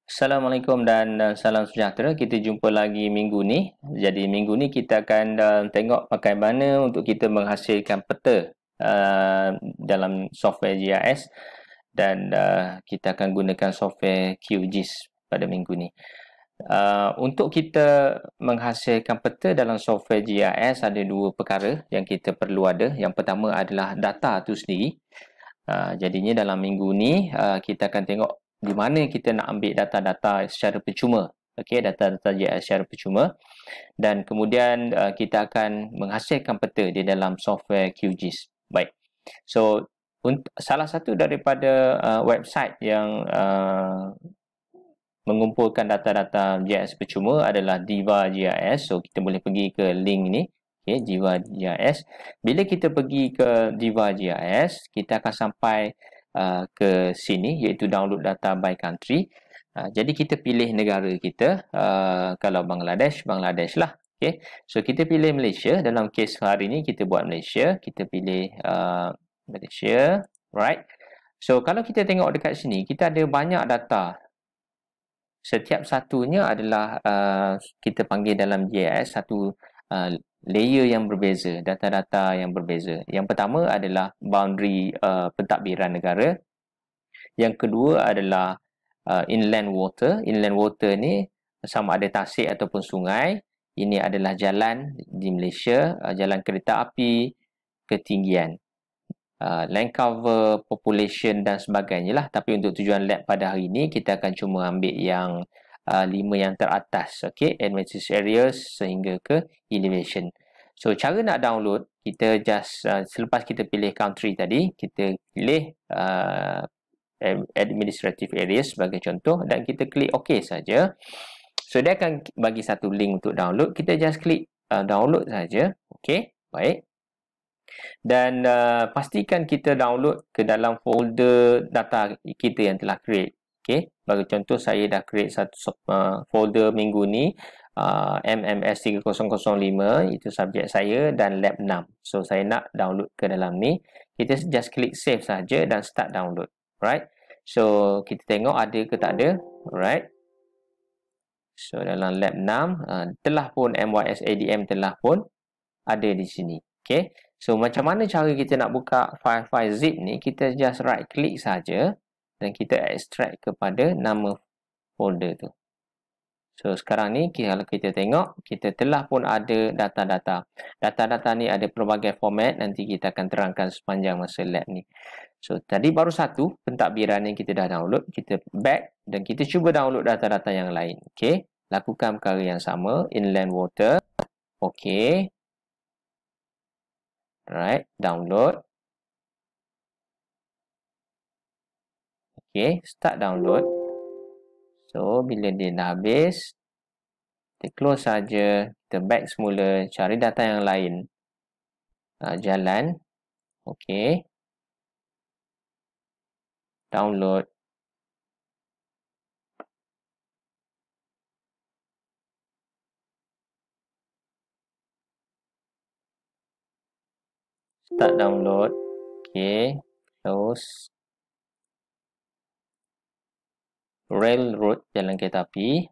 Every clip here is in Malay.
Assalamualaikum dan salam sejahtera. Kita jumpa lagi minggu ni. Jadi minggu ni kita akan tengok bagaimana untuk kita menghasilkan peta dalam software GIS dan kita akan gunakan software QGIS pada minggu ni. Untuk kita menghasilkan peta dalam software GIS ada dua perkara yang kita perlu ada. Yang pertama adalah data tu sendiri. Jadinya dalam minggu ni kita akan tengok di mana kita nak ambil data-data secara percuma. Okey, data-data GIS secara percuma. Dan kemudian kita akan menghasilkan peta di dalam software QGIS. Baik. So, salah satu daripada website yang mengumpulkan data-data GIS percuma adalah Diva GIS. So, kita boleh pergi ke link ni. Okay, Diva GIS. Bila kita pergi ke Diva GIS, kita akan sampai ke sini, iaitu download data by country. Jadi kita pilih negara kita. Kalau Bangladesh, Bangladesh lah. Okay. So, kita pilih Malaysia. Dalam kes hari ni, kita buat Malaysia. Kita pilih Malaysia. Right. So, kalau kita tengok dekat sini, kita ada banyak data. Setiap satunya adalah kita panggil dalam GIS satu layer yang berbeza, data-data yang berbeza. Yang pertama adalah boundary pentadbiran negara. Yang kedua adalah inland water. Inland water ni sama ada tasik ataupun sungai. Ini adalah jalan di Malaysia, jalan kereta api, ketinggian. Land cover, population dan sebagainya lah. Tapi untuk tujuan lab pada hari ini, kita akan cuma ambil yang 5 yang teratas. Okay, administrative areas sehingga ke elevation. So, cara nak download, kita just, selepas kita pilih country tadi, kita pilih administrative areas sebagai contoh dan kita klik OK saja. So, dia akan bagi satu link untuk download. Kita just klik download saja. Okay, baik. Dan pastikan kita download ke dalam folder data kita yang telah create. Okay, bagi contoh saya dah create satu folder minggu ni, MMS 3005 itu subjek saya dan lab 6. So saya nak download ke dalam ni, kita just klik save saja dan start download. Right. So kita tengok ada ke tak ada. Alright. So dalam lab 6 telah pun MYS ADM telah pun ada di sini. Okay. So, macam mana cara kita nak buka file-file zip ni? Kita just right click saja dan kita extract kepada nama folder tu. So, sekarang ni kalau kita tengok, kita telah pun ada data-data. Data-data ni ada pelbagai format, nanti kita akan terangkan sepanjang masa lab ni. So, tadi baru satu pentadbiran yang kita dah download. Kita back dan kita cuba download data-data yang lain. Okay, lakukan perkara yang sama. Inland water. Okay. Right, download. Okay, start download. So, bila dia dah habis, kita close saja, kita back semula, cari data yang lain. Jalan. Okay. Download. Start download. Okay. Close. Railroad, jalan kereta api.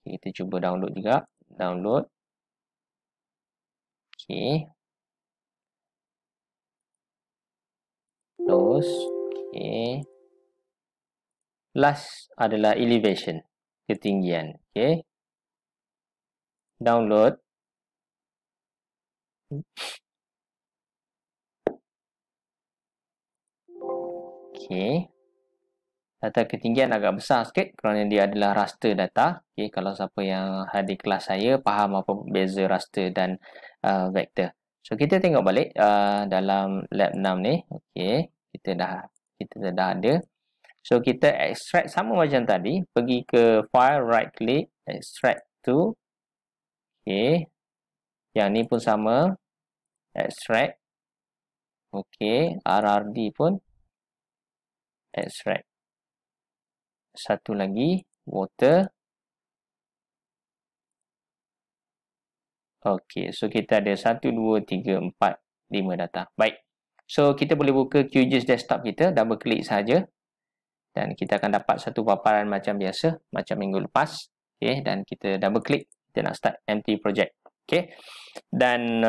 Okay, kita cuba download juga. Download. Okay. Close. Okay. Last adalah elevation, ketinggian. Okay. Download. Okay. Data ketinggian agak besar sikit kerana dia adalah raster data. Okay. Kalau siapa yang hadir kelas saya faham apa beza raster dan vektor. So, kita tengok balik dalam lab 6 ni. Okay. Kita dah ada. So, kita extract sama macam tadi. Pergi ke file, right click, extract to. Okay. Yang ni pun sama. Extract. Okay. RRD pun extract. Satu lagi, water. Okay, so kita ada 1, 2, 3, 4, 5 data. Baik. So, kita boleh buka QGIS desktop kita, double klik saja. dan kita akan dapat satu paparan macam biasa, macam minggu lepas. Okay, dan kita double klik, kita nak start empty project. Okay, dan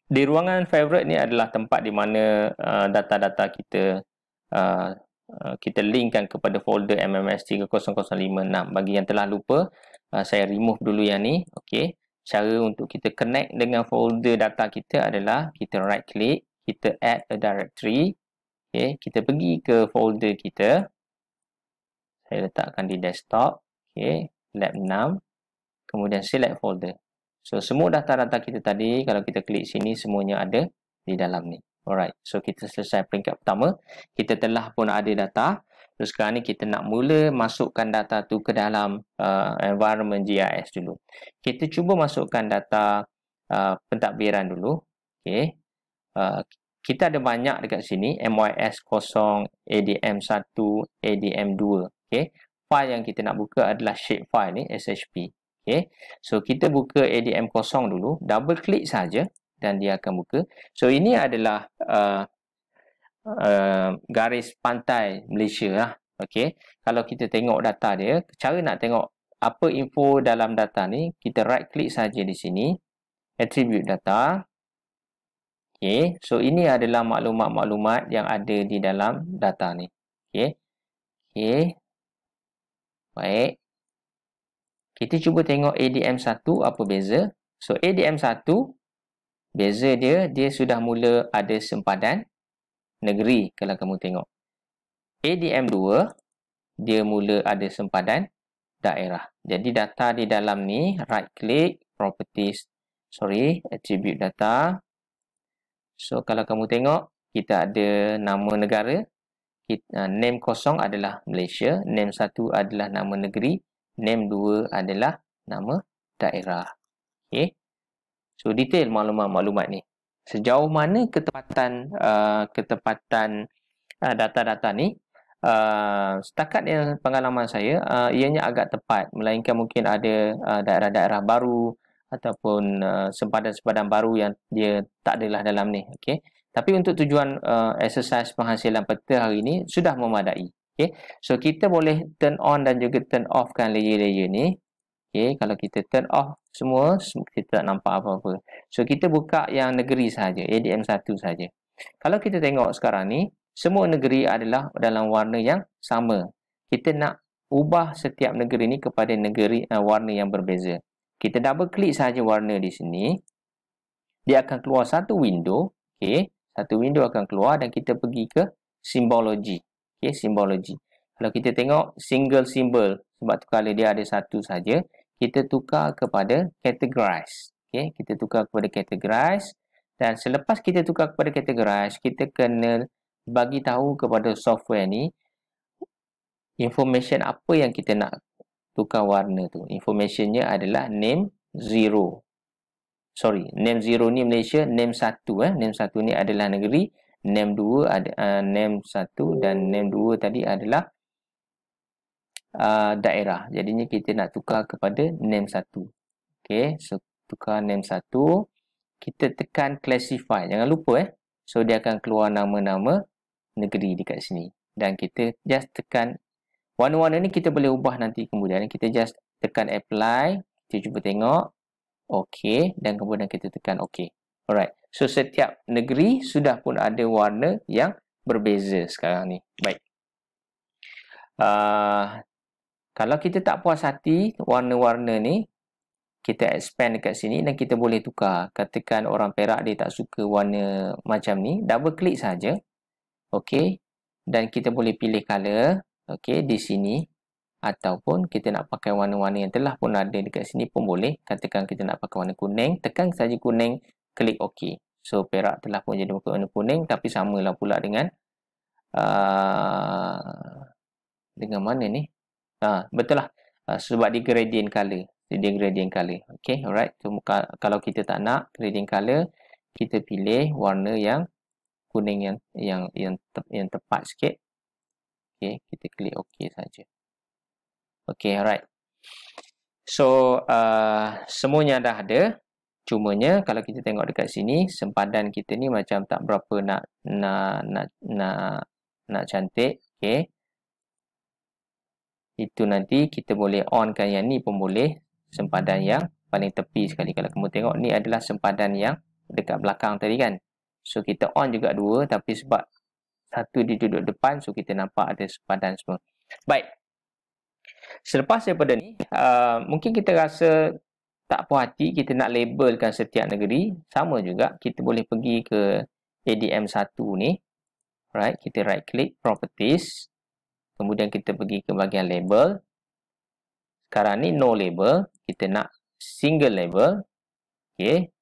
di ruangan favorite ni adalah tempat di mana data-data kita kita linkkan kepada folder MMS 30056. Bagi yang telah lupa, saya remove dulu yang ni. Okay, cara untuk kita connect dengan folder data kita adalah kita right click, kita add a directory. Okay, kita pergi ke folder kita. Saya letakkan di desktop. Okay, lab 6. Kemudian select folder. So, semua data-data kita tadi, kalau kita klik sini, semuanya ada di dalam ni. Alright, so kita selesai peringkat pertama. Kita telah pun ada data. So, sekarang ni kita nak mula masukkan data tu ke dalam environment GIS dulu. Kita cuba masukkan data pentadbiran dulu. Okay. Kita ada banyak dekat sini, MYS0, ADM1, ADM2. Okay. File yang kita nak buka adalah shape file ni, SHP. Okay. So, kita buka ADM0 dulu, double klik saja dan dia akan buka. So, ini adalah garis pantai Malaysia lah. Okay. Kalau kita tengok data dia, cara nak tengok apa info dalam data ni, kita right klik saja di sini, attribute data. Okay, so ini adalah maklumat-maklumat yang ada di dalam data ni. Okay, okay, baik. Kita cuba tengok ADM1 apa beza. So ADM1 beza dia sudah mula ada sempadan negeri kalau kamu tengok. ADM2 dia mula ada sempadan daerah. Jadi data di dalam ni right click, properties, attribute data. So, kalau kamu tengok, kita ada nama negara. Name 0 adalah Malaysia. Name 1 adalah nama negeri. Name 2 adalah nama daerah. Okay. So, detail maklumat-maklumat ni. Sejauh mana ketepatan data-data ni, setakat yang pengalaman saya, ianya agak tepat. Melainkan mungkin ada daerah-daerah baru, ataupun sempadan-sempadan baru yang dia tak adalah dalam ni. Okay. Tapi untuk tujuan exercise penghasilan peta hari ini sudah memadai. Okay. So kita boleh turn on dan juga turn off kan layer-layer ni. Okay. Kalau kita turn off semua, kita tak nampak apa-apa. So kita buka yang negeri saja, ADM1 saja. Kalau kita tengok sekarang ni, semua negeri adalah dalam warna yang sama. Kita nak ubah setiap negeri ni kepada negeri warna yang berbeza. Kita double klik saja warna di sini. Dia akan keluar satu window. Okay. Satu window akan keluar dan kita pergi ke simbologi. Okay. Simbologi. Kalau kita tengok single symbol, sebab tu kalau dia ada satu saja, kita tukar kepada categorize. Okay. Kita tukar kepada categorize. Dan selepas kita tukar kepada categorize, kita kena bagi tahu kepada software ni information apa yang kita nak tukar warna tu. Informationnya adalah name 0. Name 0 ni Malaysia, name 1 name 1 ni adalah negeri, name 2 ada name 1 dan name 2 tadi adalah daerah. Jadinya kita nak tukar kepada name 1. Okey, so tukar name 1, kita tekan classify. Jangan lupa so dia akan keluar nama-nama negeri dekat sini dan kita just tekan. Warna-warna ni kita boleh ubah nanti kemudian. Kita just tekan apply. Kita cuba tengok. OK. Dan kemudian kita tekan OK. Alright. So, setiap negeri sudah pun ada warna yang berbeza sekarang ni. Baik. Kalau kita tak puas hati warna-warna ni, kita expand dekat sini dan kita boleh tukar. Katakan orang Perak dia tak suka warna macam ni. Double klik saja. OK. Dan kita boleh pilih color. Okey, di sini ataupun kita nak pakai warna-warna yang telah pun ada dekat sini pun boleh. Katakan kita nak pakai warna kuning, tekan saja kuning, klik OK. So Perak telah pun jadi warna kuning, tapi samalah pula dengan mana ni? Betul lah. Sebab dia gradient color. Dia gradient color. Okey, alright. So, kalau kita tak nak gradient color, kita pilih warna yang kuning yang tepat sikit. Okay, kita klik OK saja. Okay, alright. So, semuanya dah ada. Cumanya kalau kita tengok dekat sini, sempadan kita ni macam tak berapa nak cantik. Okay. Itu nanti kita boleh onkan yang ni pun boleh. Sempadan yang paling tepi sekali. Kalau kamu tengok ni adalah sempadan yang dekat belakang tadi kan. So kita on juga dua, tapi sebab satu dia duduk depan, so kita nampak ada sempadan semua. Baik. Selepas daripada ni, mungkin kita rasa tak puas hati, kita nak labelkan setiap negeri. Sama juga, kita boleh pergi ke ADM1 ni. Right, kita right click, properties. Kemudian kita pergi ke bahagian label. Sekarang ni no label, kita nak single label. Okay.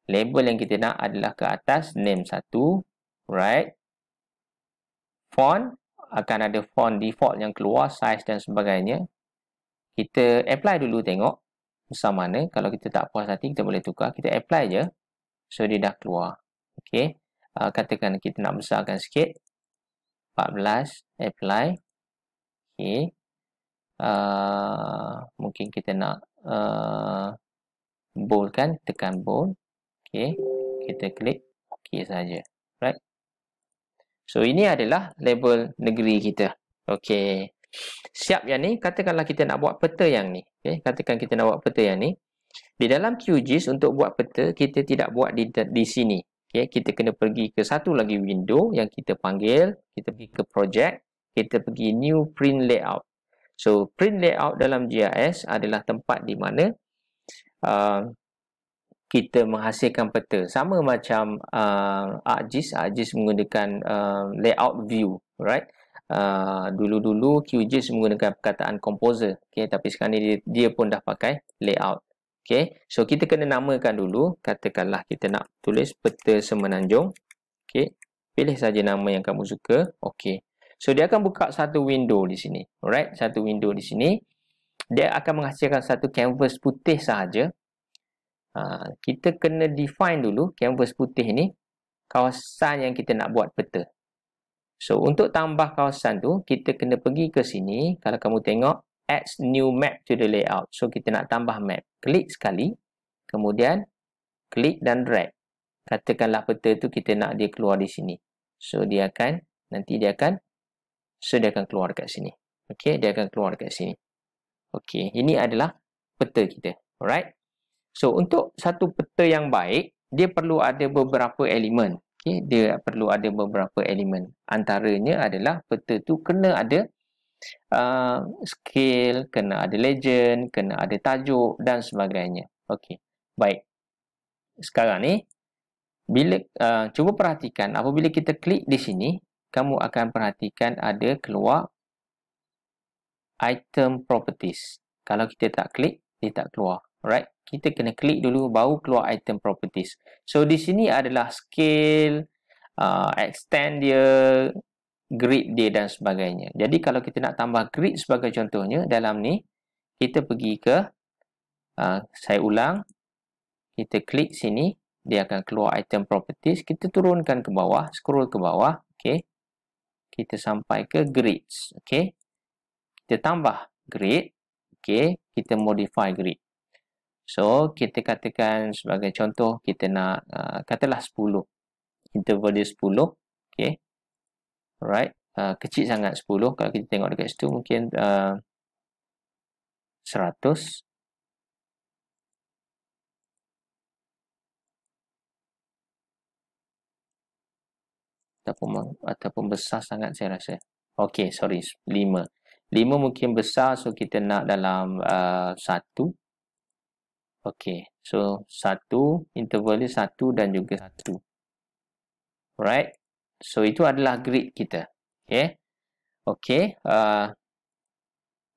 Label yang kita nak adalah ke atas, name 1. Right. Font, akan ada font default yang keluar, size dan sebagainya. Kita apply dulu tengok besar mana. Kalau kita tak puas hati, kita boleh tukar. Kita apply je. So, dia dah keluar. Okay. Katakan kita nak besarkan sikit. 14, apply. Okay. Mungkin kita nak bold kan, tekan bold. Okay. Kita klik OK saja. Right. So, ini adalah label negeri kita. Okay. Siap yang ni, katakanlah kita nak buat peta yang ni. Okay. Katakan kita nak buat peta yang ni. Di dalam QGIS untuk buat peta, kita tidak buat di sini. Okay. Kita kena pergi ke satu lagi window yang kita panggil. Kita pergi ke project. Kita pergi new print layout. So, print layout dalam GIS adalah tempat di mana kita menghasilkan peta. Sama macam ArcGIS. ArcGIS menggunakan layout view. Right? Dulu-dulu QGIS menggunakan perkataan composer. Okay? Tapi sekarang ni dia pun dah pakai layout. Okay? So, kita kena namakan dulu. Katakanlah kita nak tulis peta Semenanjung. Okay? Pilih saja nama yang kamu suka. Okay. So, dia akan buka satu window di sini. Alright? Satu window di sini. Dia akan menghasilkan satu canvas putih sahaja. Kita kena define dulu canvas putih ni kawasan yang kita nak buat peta. So, untuk tambah kawasan tu, kita kena pergi ke sini. Kalau kamu tengok, add new map to the layout. So, kita nak tambah map. Klik sekali. Kemudian, klik dan drag. Katakanlah peta tu kita nak dia keluar di sini. So, nanti dia akan keluar dekat sini. Okay, dia akan keluar dekat sini. Okay, ini adalah peta kita. Alright. So, untuk satu peta yang baik, dia perlu ada beberapa elemen. Okay, dia perlu ada beberapa elemen. Antaranya adalah peta tu kena ada scale, kena ada legend, kena ada tajuk dan sebagainya. Okay, baik. Sekarang ni, cuba perhatikan, apabila kita klik di sini, kamu akan perhatikan ada keluar item properties. Kalau kita tak klik, dia tak keluar. Alright. Kita kena klik dulu baru keluar item properties. So, di sini adalah scale, extend dia, grid dia dan sebagainya. Jadi, kalau kita nak tambah grid sebagai contohnya, dalam ni, kita pergi ke, saya ulang, kita klik sini, dia akan keluar item properties. Kita turunkan ke bawah, scroll ke bawah. Okay. Kita sampai ke grids. Okay. Kita tambah grid. Okay. Kita modify grid. So, kita katakan sebagai contoh, kita nak, katalah 10. Interval dia 10. Okay. Alright. Kecil sangat 10. Kalau kita tengok dekat situ, mungkin 100. Ataupun besar sangat saya rasa. Okay, sorry. 5. 5 mungkin besar, so kita nak dalam 1. Okay, so 1, interval dia 1 dan juga 1. Alright. So, itu adalah grid kita. Okay. Okay.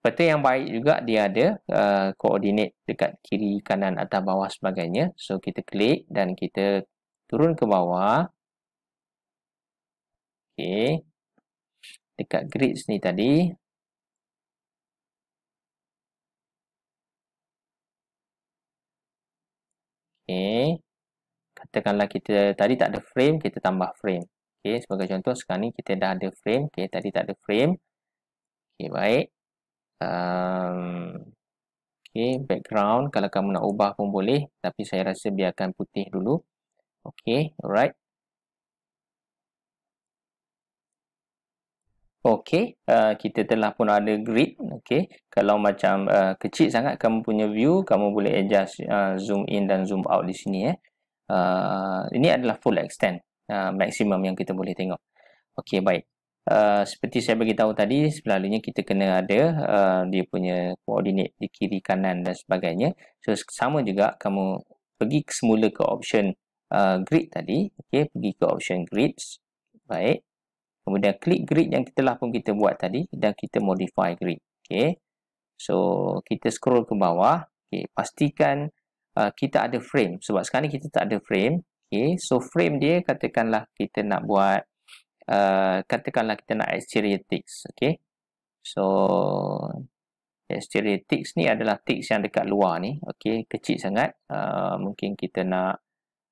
Peta yang baik juga dia ada koordinat dekat kiri, kanan, atas, bawah sebagainya. So, kita klik dan kita turun ke bawah. Okay. Dekat grids ni tadi. Okay. Katakanlah kita tadi tak ada frame, kita tambah frame. Okay. Sebagai contoh, sekarang ni kita dah ada frame. Okay. Tadi tak ada frame. Okay. Baik. Okay. Background. Kalau kamu nak ubah pun boleh. Tapi saya rasa biarkan putih dulu. Okay. Alright. Okey, kita telah pun ada grid. Okey, kalau macam kecil sangat kamu punya view, kamu boleh adjust zoom in dan zoom out di sini. Ini adalah full extent, maksimum yang kita boleh tengok. Okey, baik. Seperti saya beritahu tadi, selalunya kita kena ada dia punya koordinat di kiri, kanan dan sebagainya. So, sama juga kamu pergi semula ke option grid tadi. Okey, pergi ke option grids. Baik. Kemudian klik grid yang telah pun kita buat tadi dan kita modify grid. Okey. So, kita scroll ke bawah. Okey, pastikan kita ada frame. Sebab sekarang ni kita tak ada frame. Okey, so frame dia katakanlah kita nak buat katakanlah kita nak exterior text. Okey. So, exterior text ni adalah text yang dekat luar ni. Okey, kecil sangat. Mungkin kita nak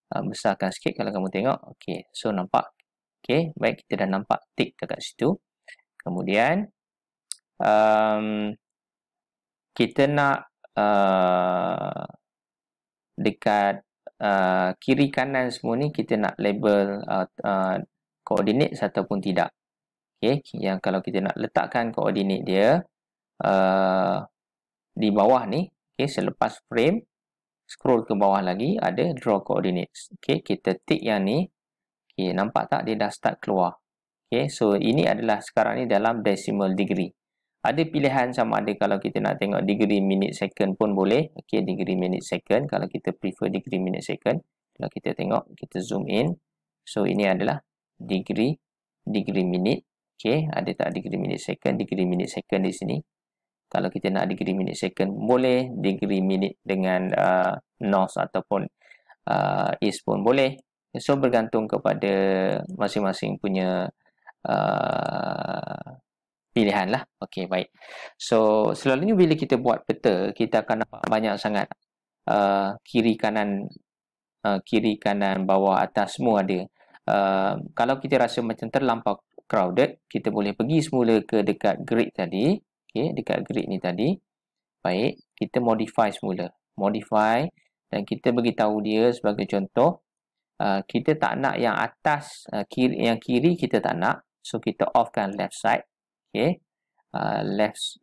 besarkan sikit kalau kamu tengok. Okey, so nampak. Okey, baik, kita dah nampak tick dekat situ. Kemudian kita nak dekat kiri kanan semua ni kita nak label coordinates ataupun tidak. Okey, yang kalau kita nak letakkan koordinat dia di bawah ni, okey, selepas frame scroll ke bawah lagi ada draw coordinates. Okey, kita tick yang ni. Okey, nampak tak dia dah start keluar. Okey, so ini adalah sekarang ni dalam decimal degree. Ada pilihan sama ada kalau kita nak tengok degree minute second pun boleh. Okey, degree minute second kalau kita prefer degree minute second. Kalau kita tengok, kita zoom in. So ini adalah degree minute. Okey, ada tak degree minute second di sini. Kalau kita nak degree minute second boleh, degree minute dengan north ataupun east pun boleh. So bergantung kepada masing-masing punya pilihan lah. Okey, baik. So selalunya bila kita buat peta, kita akan nampak banyak sangat kiri kanan, bawah, atas semua ada. Kalau kita rasa macam terlampau crowded, kita boleh pergi semula ke dekat grid tadi. Okey, dekat grid ni tadi. Baik, kita modify semula. Modify dan kita beritahu dia sebagai contoh, kita tak nak yang atas, yang kiri kita tak nak. So kita offkan left side. Okey.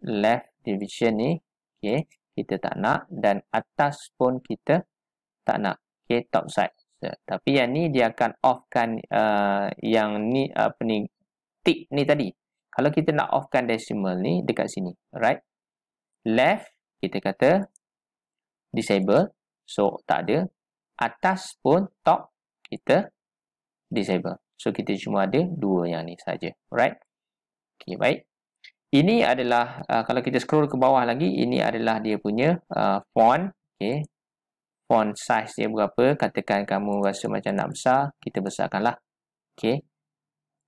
Left division ni, okey, kita tak nak, dan atas pun kita tak nak. Okey, top side. So, tapi yang ni dia akan offkan yang ni apa ni tick ni tadi. Kalau kita nak offkan decimal ni dekat sini, right? Left kita kata disable. So tak ada. Atas pun top kita disable. So kita cuma ada dua yang ni saja, right? Okey, baik. Ini adalah kalau kita scroll ke bawah lagi, ini adalah dia punya font. Okey. Font size dia berapa? Katakan kamu rasa macam nak besar, kita besarkanlah. Okey.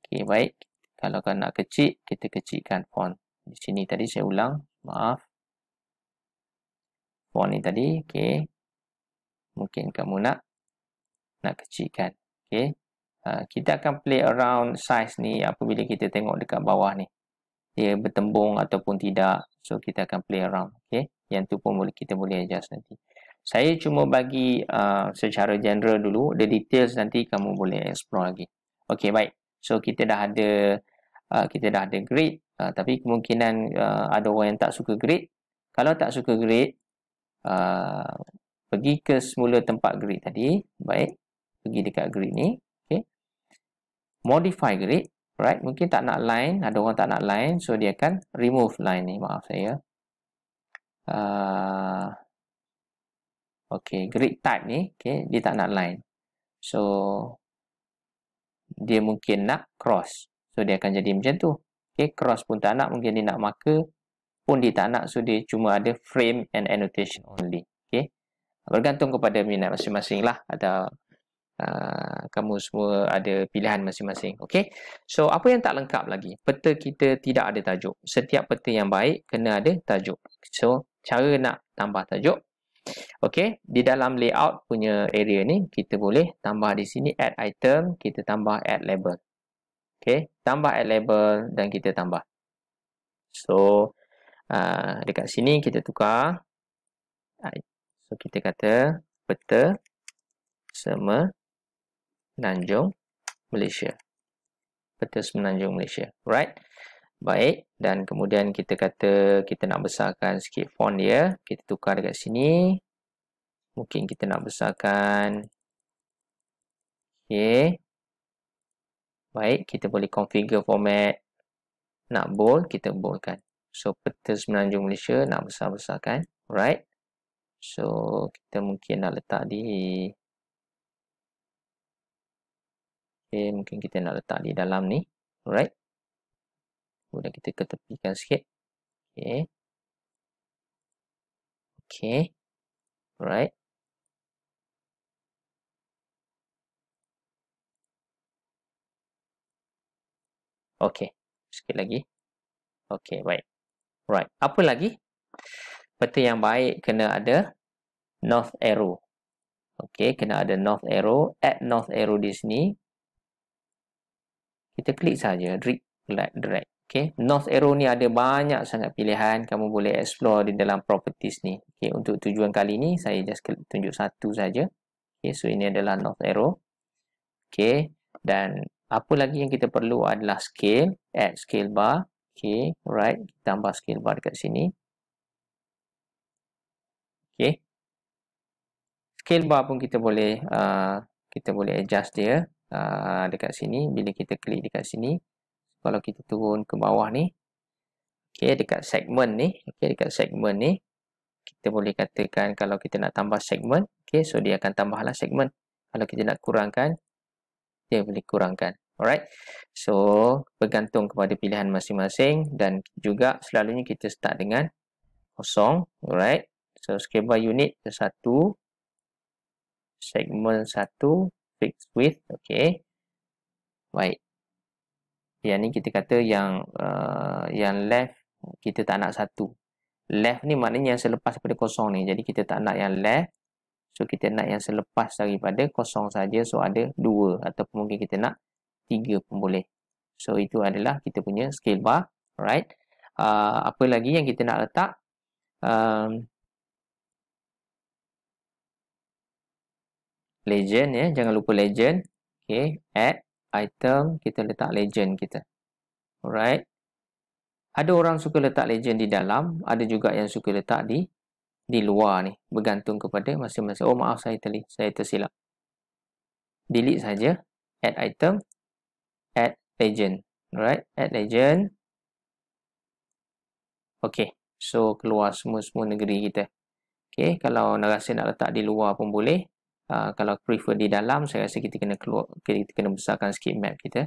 Okey, baik. Kalau kau nak kecil, kita kecilkan font. Di sini tadi saya ulang, maaf. Font ni tadi, okey. Mungkin kamu nak kecilkan. Okey. Kita akan play around size ni apabila kita tengok dekat bawah ni. Dia bertembung ataupun tidak. So kita akan play around. Okay. Yang tu pun kita boleh adjust nanti. Saya cuma bagi secara general dulu. The details nanti kamu boleh explore lagi. Okay, baik. So kita dah ada grid. Tapi kemungkinan ada orang yang tak suka grid. Kalau tak suka grid, pergi ke semula tempat grid tadi. Baik. Pergi dekat grid ni. Okay. Modify grid. Right, mungkin tak nak line, ada orang tak nak line, so dia akan remove line ni, maaf saya. Okay, grid type ni, okay, dia tak nak line. So, dia mungkin nak cross. So, dia akan jadi macam tu. Okay, cross pun tak nak, mungkin dia nak marker pun dia tak nak, so dia cuma ada frame and annotation only. Okay, bergantung kepada minat masing-masing lah, ada kamu semua ada pilihan masing-masing. Okey. So apa yang tak lengkap lagi? Peta kita tidak ada tajuk. Setiap peta yang baik kena ada tajuk. So cara nak tambah tajuk. Okey, di dalam layout punya area ni kita boleh tambah di sini add item, kita tambah add label. Okey, tambah add label dan kita tambah. So dekat sini kita tukar. So kita kata peta Semenanjung Malaysia. Peta Semenanjung Malaysia. Right. Baik, dan kemudian kita kata kita nak besarkan sikit font dia. Kita tukar dekat sini. Mungkin kita nak besarkan. Okey. Baik, kita boleh configure format. Nak bold, kita boldkan. So, peta Semenanjung Malaysia nak besar-besarkan. Alright. So, kita mungkin nak letak di... Okay, mungkin kita nak letak di dalam ni. Alright. Kemudian kita ketepikan sikit. Okay. Okay. Alright. Okay. Sikit lagi. Okay, baik. Alright. Apa lagi? Peta yang baik kena ada north arrow. Okay, kena ada north arrow. Add north arrow di sini. Kita klik saja. Drag. Okay. North arrow ni ada banyak sangat pilihan. Kamu boleh explore di dalam properties ni. Okay. Untuk tujuan kali ni, saya just tunjuk satu saja. Okay. So, ini adalah north arrow. Okay. Dan apa lagi yang kita perlu adalah scale. Add scale bar. Okay. Alright. Tambah scale bar dekat sini. Okay. Scale bar pun kita boleh adjust dia dekat sini. Bila kita klik dekat sini. Kalau kita turun ke bawah ni, okay, dekat segmen ni, kita boleh katakan kalau kita nak tambah segmen, okay, so dia akan tambahlah segmen. Kalau kita nak kurangkan, dia boleh kurangkan. Alright, so bergantung kepada pilihan masing-masing dan juga selalunya kita start dengan kosong. Alright, so scale bar unit 1, segmen 1, fixed width, okay. Baik. Yang ni kita kata yang left kita tak nak 1. Left ni maknanya yang selepas daripada kosong ni. Jadi kita tak nak yang left. So kita nak yang selepas daripada kosong saja. So ada 2 ataupun mungkin kita nak 3 pun boleh. So itu adalah kita punya scale bar. Alright. Apa lagi yang kita nak letak? Legend ya. Jangan lupa legend. Okay. Add item. Kita letak legend kita. Alright. Ada orang suka letak legend di dalam, ada juga yang suka letak di luar ni, bergantung kepada masing-masing. Oh maaf, saya tersilap. Delete saja, add item, add legend. Alright, add legend. Okay, so keluar semua negeri kita. Okay, kalau nak rasa nak letak di luar pun boleh. Kalau prefer di dalam, saya rasa kita kena besarkan sikit map kita.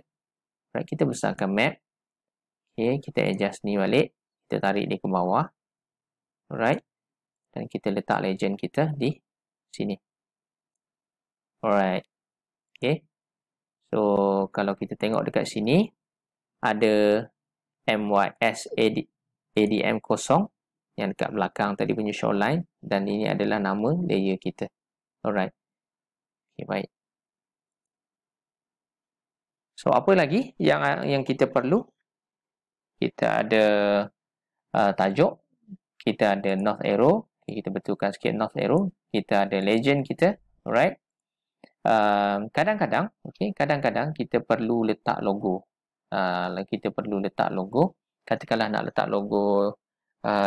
Alright, kita besarkan map. Okay, kita adjust ni balik. Kita tarik dia ke bawah. Alright. Dan kita letak legend kita di sini. Alright. Okay. So, kalau kita tengok dekat sini, ada MYS ADM kosong yang dekat belakang tadi punya shoreline. Dan ini adalah nama layer kita. Alright. Okay, baik. So, apa lagi yang kita perlu? Kita ada tajuk. Kita ada north arrow. Kita betulkan sikit north arrow. Kita ada legend kita. Alright. Kadang-kadang kita perlu letak logo. Katakanlah nak letak logo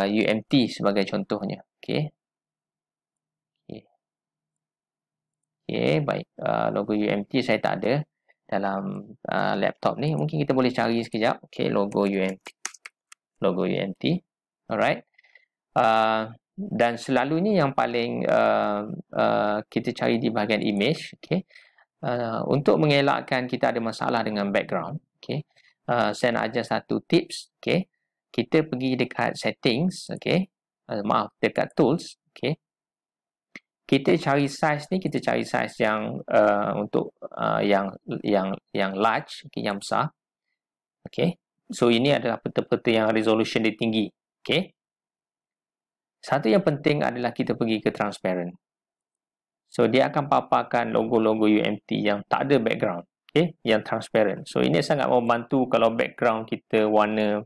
UMT sebagai contohnya. Okay, baik. Logo UMT saya tak ada dalam laptop ni. Mungkin kita boleh cari sekejap. Okay, logo UMT. Alright. Dan selalunya yang paling kita cari di bahagian image. Okay. Untuk mengelakkan kita ada masalah dengan background. Okay. Saya nak ajar satu tips. Okay. Kita pergi dekat settings. Okay. Dekat tools. Okay. Kita cari size ni, kita cari size yang untuk yang large, okay, yang besar. Okay. So ini adalah peta-peta yang resolution dia tinggi. Okay. Satu yang penting adalah kita pergi ke transparent. So dia akan paparkan logo-logo UMT yang tak ada background. Okay. Yang transparent. So ini sangat membantu kalau background kita warna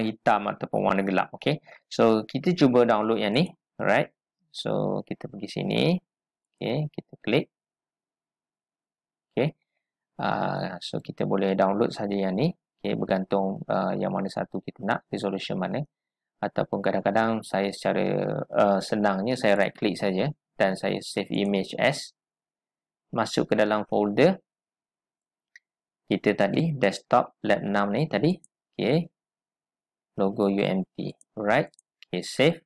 hitam ataupun warna gelap. Okay. So kita cuba download yang ni. Alright. So, kita pergi sini. Okay, kita klik. Okay. So, kita boleh download saja yang ni. Okay, bergantung yang mana satu kita nak, resolution mana. Ataupun kadang-kadang saya secara senangnya saya right click saja dan saya save image as, masuk ke dalam folder kita tadi, desktop lab 6 ni tadi. Okay, logo UMT. Alright, okay, save.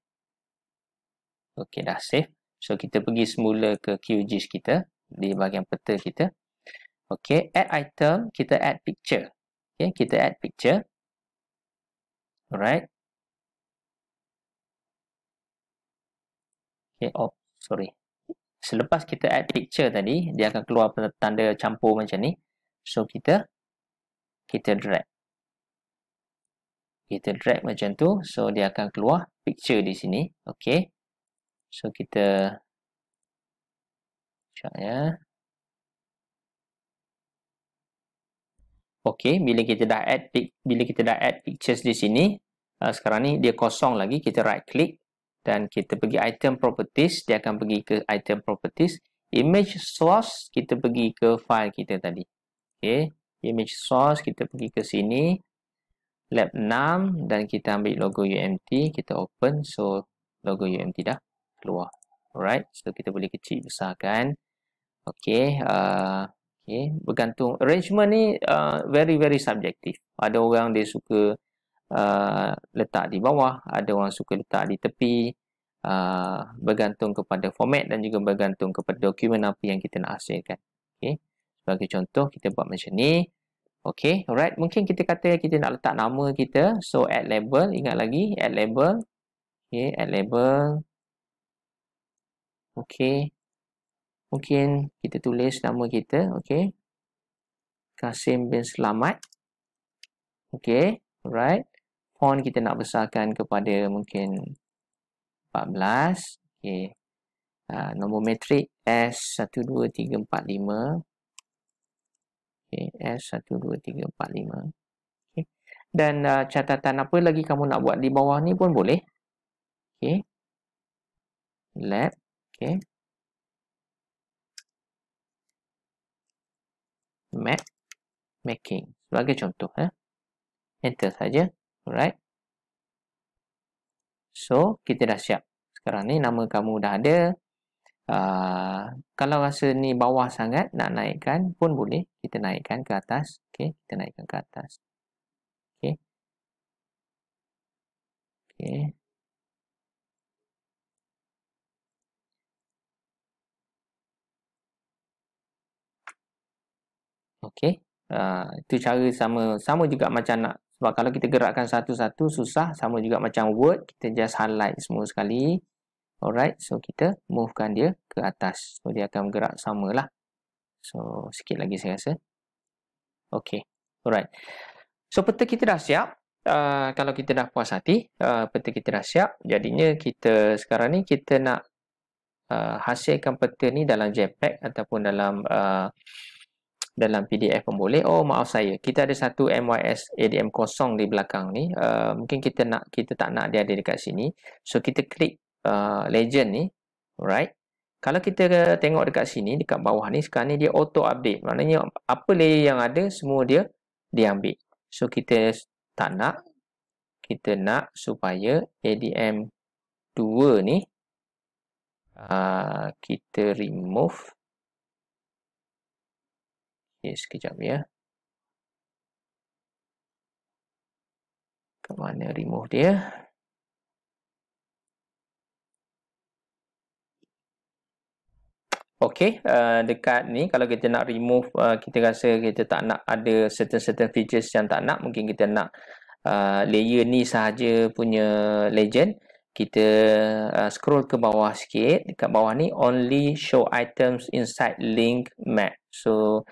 Okay, dah save. So kita pergi semula ke QGIS kita di bahagian peta kita. Okay, add item, kita add picture. Okay, kita add picture. Alright. Okay, oh sorry. Selepas kita add picture tadi, dia akan keluar tanda campur macam ni. So kita drag. Kita drag macam tu, so dia akan keluar picture di sini. Okay. So kita sekejap ya. Okay, bila kita dah add pictures di sini, sekarang ni dia kosong lagi, kita right click dan kita pergi item properties, dia akan pergi ke item properties. Image source, kita pergi ke file kita tadi. Okay, image source, kita pergi ke sini, lab 6 dan kita ambil logo UMT, kita open, so logo UMT dah keluar. Alright, so kita boleh kecil besarkan. Okay, okay, bergantung arrangement ni very subjektif. Ada orang dia suka letak di bawah, ada orang suka letak di tepi, bergantung kepada format dan juga bergantung kepada dokumen apa yang kita nak hasilkan. Okay, sebagai contoh kita buat macam ni. Okay, alright, mungkin kita kata kita nak letak nama kita, so add label, ingat lagi add label. Okay, add label. Okay, mungkin kita tulis nama kita. Okay, Kasim bin Selamat. Okay, alright. Font kita nak besarkan kepada mungkin 14. Okay, nombor metrik S12345. Okay, S12345. Okay, dan catatan apa lagi kamu nak buat di bawah ni pun boleh. Okay, lab. Okay, map making sebagai contoh. Enter saja. Alright. So, kita dah siap. Sekarang ni nama kamu dah ada. Kalau rasa ni bawah sangat, nak naikkan pun boleh. Kita naikkan ke atas. Okay, kita naikkan ke atas. Okay. Okay. Okay. Itu cara sama juga macam nak. Sebab kalau kita gerakkan satu-satu susah. Sama juga macam Word. Kita just highlight semua sekali. Alright. So, kita movekan dia ke atas. So, dia akan bergerak samalah. So, sikit lagi saya rasa. Okay. Alright. So, peta kita dah siap. Kalau kita dah puas hati, peta kita dah siap. Jadinya kita sekarang ni kita nak hasilkan peta ni dalam JPEG ataupun dalam PDF pun boleh. Oh, maaf saya. Kita ada satu MYS ADM kosong di belakang ni. Mungkin kita tak nak dia ada dekat sini. So, kita klik legend ni. Alright. Kalau kita tengok dekat sini, dekat bawah ni, sekarang ni dia auto update. Maknanya apa layer yang ada, semua dia ambil. So, kita tak nak. Kita nak supaya ADM 2 ni kita remove. Okay, sekejap ya. Ke mana remove dia? Okay, dekat ni kalau kita nak remove, kita rasa kita tak nak ada certain features yang tak nak, mungkin kita nak layer ni sahaja punya legend, kita scroll ke bawah sikit. Dekat bawah ni only show items inside link map. So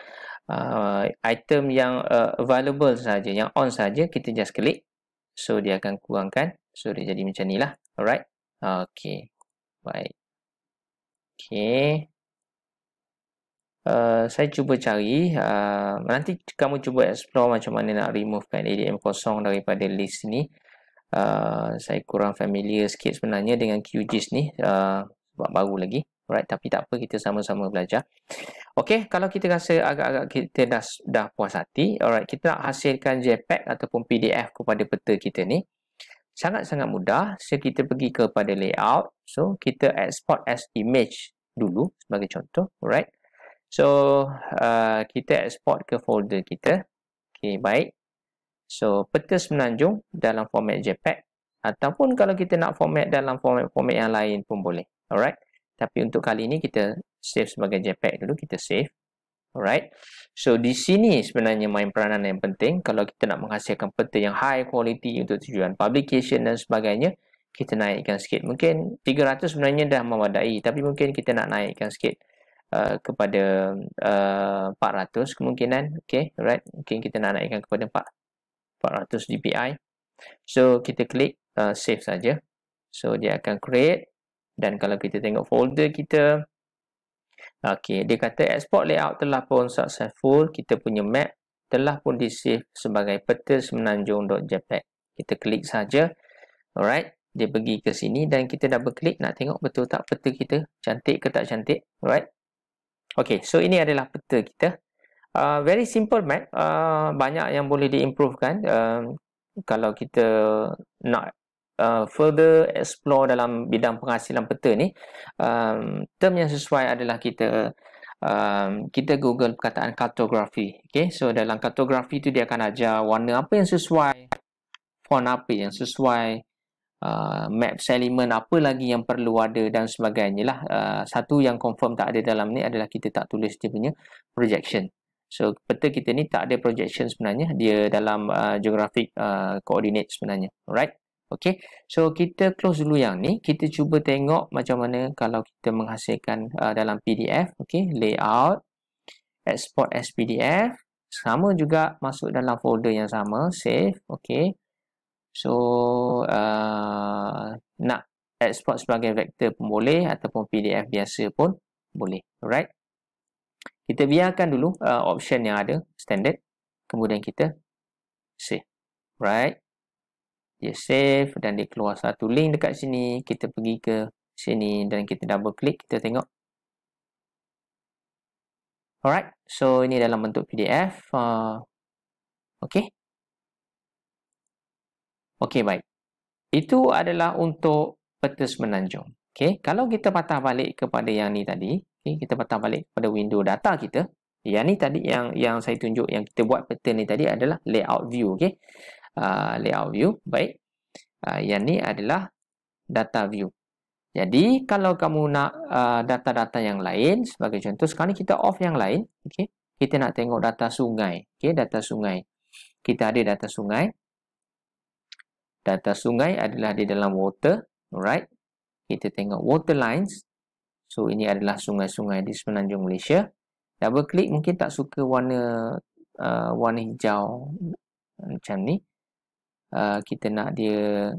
item yang available saja, yang on saja, kita just klik. So dia akan kurangkan. So dia jadi macam ni lah. Alright. Okay. Baik. Okay. Saya cuba cari. Nanti kamu cuba explore macam mana nak removekan ADM kosong daripada list ni. Saya kurang familiar sikit sebenarnya dengan QGIS ni. Sebab baru lagi. Alright, tapi tak apa, kita sama-sama belajar. Okey, kalau kita rasa agak-agak kita dah puas hati, alright, kita nak hasilkan JPEG ataupun PDF kepada peta kita ni. Sangat-sangat mudah. So, kita pergi kepada layout. So, kita export as image dulu sebagai contoh. Alright. So, kita export ke folder kita. Okey, baik. So, peta Semenanjung dalam format JPEG. Ataupun kalau kita nak format dalam format yang lain pun boleh. Alright. Tapi untuk kali ini kita save sebagai JPEG dulu. Kita save. Alright. So, di sini sebenarnya main peranan yang penting. Kalau kita nak menghasilkan peta yang high quality untuk tujuan publication dan sebagainya, kita naikkan sikit. Mungkin 300 sebenarnya dah memadai. Tapi mungkin kita nak naikkan sikit kepada 400 kemungkinan. Okay. Alright. Mungkin kita nak naikkan kepada 400 dpi. So, kita klik save saja. So, dia akan create. Dan kalau kita tengok folder kita, okey, dia kata export layout telah pun successful. Kita punya map telah pun di-save sebagai peta semenanjung.jpg. Kita klik saja. Alright, dia pergi ke sini dan kita double klik nak tengok betul tak peta kita cantik ke tak cantik. Alright. Okey, so ini adalah peta kita. Very simple map. Banyak yang boleh diimprovekan. Kalau kita nak further explore dalam bidang penghasilan peta ni, term yang sesuai adalah kita Google perkataan cartography. Okay, so dalam cartography tu dia akan ajar warna apa yang sesuai, font apa yang sesuai, map element apa lagi yang perlu ada dan sebagainya lah. Satu yang confirm tak ada dalam ni adalah kita tak tulis dia punya projection. So peta kita ni tak ada projection sebenarnya, dia dalam geographic coordinate sebenarnya. Alright. Okay, so kita close dulu yang ni. Kita cuba tengok macam mana kalau kita menghasilkan dalam PDF. Okay, layout, export as PDF. Sama juga masuk dalam folder yang sama, save. Okay, so nak export sebagai vektor pun boleh ataupun PDF biasa pun boleh. Alright, kita biarkan dulu option yang ada, standard. Kemudian kita save. Right. Dia save dan dia keluar satu link dekat sini. Kita pergi ke sini dan kita double klik, kita tengok. Alright, so ini dalam bentuk PDF. Okay. Okay, baik. Itu adalah untuk peta Semenanjung. Okay, kalau kita patah balik kepada yang ni tadi, okay, kita patah balik kepada window data kita. Yang ni tadi yang saya tunjuk, yang kita buat peta ni tadi adalah layout view. Okay. Layout view, baik. Yang ni adalah data view. Jadi kalau kamu nak data-data yang lain, sebagai contoh sekarang ni kita off yang lain. Okay. Kita nak tengok data sungai. Okay, data sungai. Kita ada data sungai. Data sungai adalah di dalam water. Alright. Kita tengok water lines. So ini adalah sungai-sungai di Semenanjung Malaysia. Double klik, mungkin tak suka warna hijau macam ni. Kita nak dia,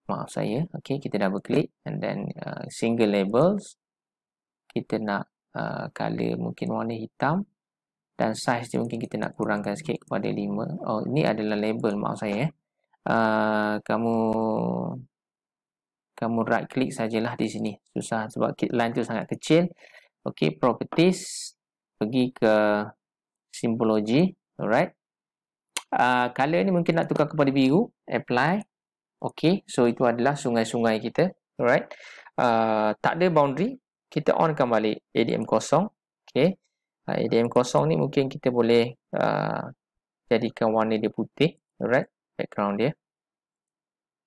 maaf saya, okay, kita double click and then single labels. Kita nak color mungkin warna hitam dan size dia mungkin kita nak kurangkan sikit kepada 5. Oh, ini adalah label, maaf saya. Kamu right click sajalah di sini. Susah sebab line tu sangat kecil. Okay, properties, pergi ke symbology. Alright. Color ni mungkin nak tukar kepada biru, apply. Okay, so itu adalah sungai-sungai kita. Alright, tak ada boundary, kita onkan balik ADM kosong. Okay, ADM kosong ni mungkin kita boleh jadikan warna dia putih. Alright, background dia.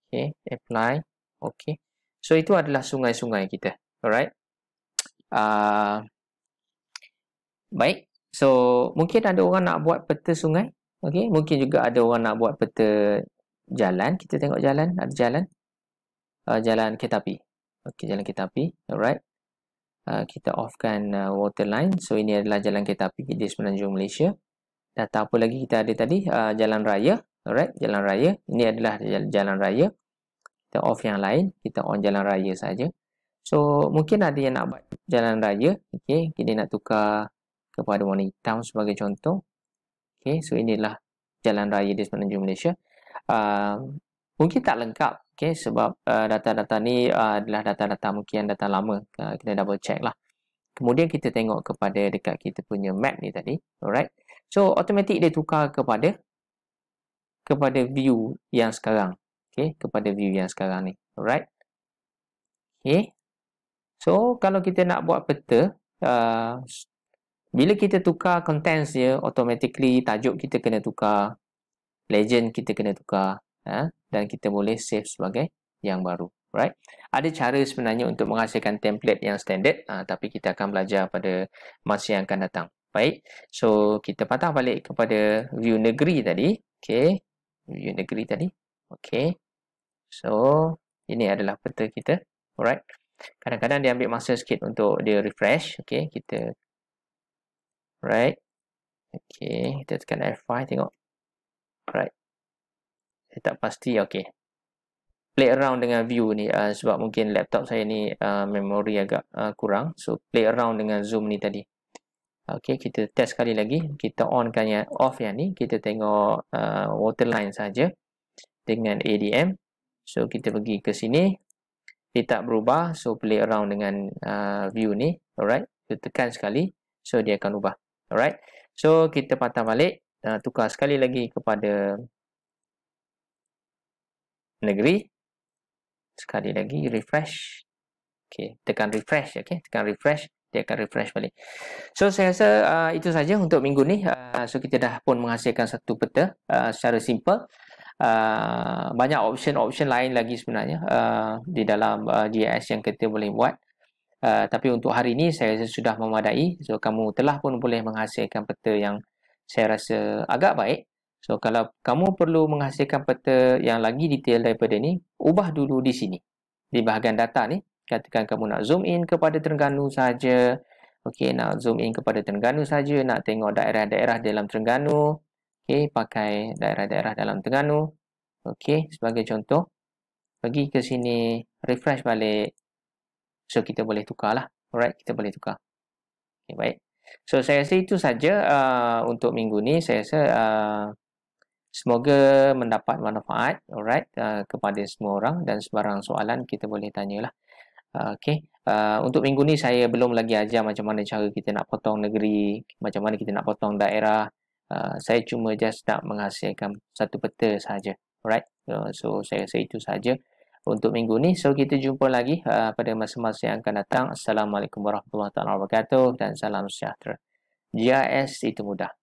Okay, apply. Okay, so itu adalah sungai-sungai kita. Alright, baik. So mungkin ada orang nak buat peta sungai. Okay, mungkin juga ada orang nak buat peta jalan. Kita tengok jalan, ada jalan. Jalan kereta api. Okay, jalan kereta api. Alright. Kita offkan water line. So, ini adalah jalan kereta api di Semenanjung Malaysia. Data apa lagi kita ada tadi? Jalan raya. Alright, jalan raya. Ini adalah jalan raya. Kita off yang lain. Kita on jalan raya saja. So, mungkin ada yang nak buat jalan raya. Okay, kita nak tukar kepada warna hitam sebagai contoh. Okay, so inilah jalan raya di Semenanjung Malaysia. Mungkin tak lengkap. Okay, sebab data-data ni adalah data-data mungkin data lama. Kita double check lah. Kemudian kita tengok kepada dekat kita punya map ni tadi. Alright. So, automatic dia tukar kepada view yang sekarang. Okay, kepada view yang sekarang ni. Alright. Okay. So, kalau kita nak buat peta, bila kita tukar contents dia, automatically tajuk kita kena tukar, legend kita kena tukar, dan kita boleh save sebagai yang baru. Right? Ada cara sebenarnya untuk menghasilkan template yang standard, tapi kita akan belajar pada masa yang akan datang. Baik, so kita patah balik kepada view negeri tadi. Okay, view negeri tadi. Okay, so ini adalah peta kita. Alright, kadang-kadang dia ambil masa sikit untuk dia refresh. Okay, kita right. Okay, kita tekan F5 tengok. Right. Saya tak pasti. Okay. Play around dengan view ni sebab mungkin laptop saya ni memori agak kurang. So, play around dengan zoom ni tadi. Okay, kita test sekali lagi. Kita onkan yang off yang ni. Kita tengok waterline saja dengan ADM. So, kita pergi ke sini. Dia tak berubah. So, play around dengan view ni. Alright. Kita tekan sekali. So, dia akan ubah. Alright. So, kita patah balik. Tukar sekali lagi kepada negeri. Sekali lagi, refresh. Okay, tekan refresh. Okay, tekan refresh. Dia akan refresh balik. So, saya rasa itu saja untuk minggu ni. So, kita dah pun menghasilkan satu peta secara simple. Banyak option lain lagi sebenarnya di dalam GIS yang kita boleh buat. Tapi untuk hari ini saya rasa sudah memadai. So, kamu telah pun boleh menghasilkan peta yang saya rasa agak baik. So, kalau kamu perlu menghasilkan peta yang lagi detail daripada ni, ubah dulu di sini. Di bahagian data ni, katakan kamu nak zoom in kepada Terengganu saja. Okey, nak zoom in kepada Terengganu saja, nak tengok daerah-daerah dalam Terengganu. Okey, pakai daerah-daerah dalam Terengganu. Okey, sebagai contoh, pergi ke sini, refresh balik. So, kita boleh tukar lah. Alright, kita boleh tukar. Okay, baik. So, saya rasa itu saja untuk minggu ni. Saya rasa semoga mendapat manfaat, alright, kepada semua orang dan sebarang soalan kita boleh tanyalah. Okay. Untuk minggu ni saya belum lagi ajar macam mana cara kita nak potong negeri, macam mana kita nak potong daerah. Saya cuma just nak menghasilkan satu peta sahaja. Alright. So, saya rasa itu saja untuk minggu ni. So, kita jumpa lagi pada masa-masa yang akan datang. Assalamualaikum warahmatullahi wabarakatuh dan salam sejahtera. GIS itu mudah.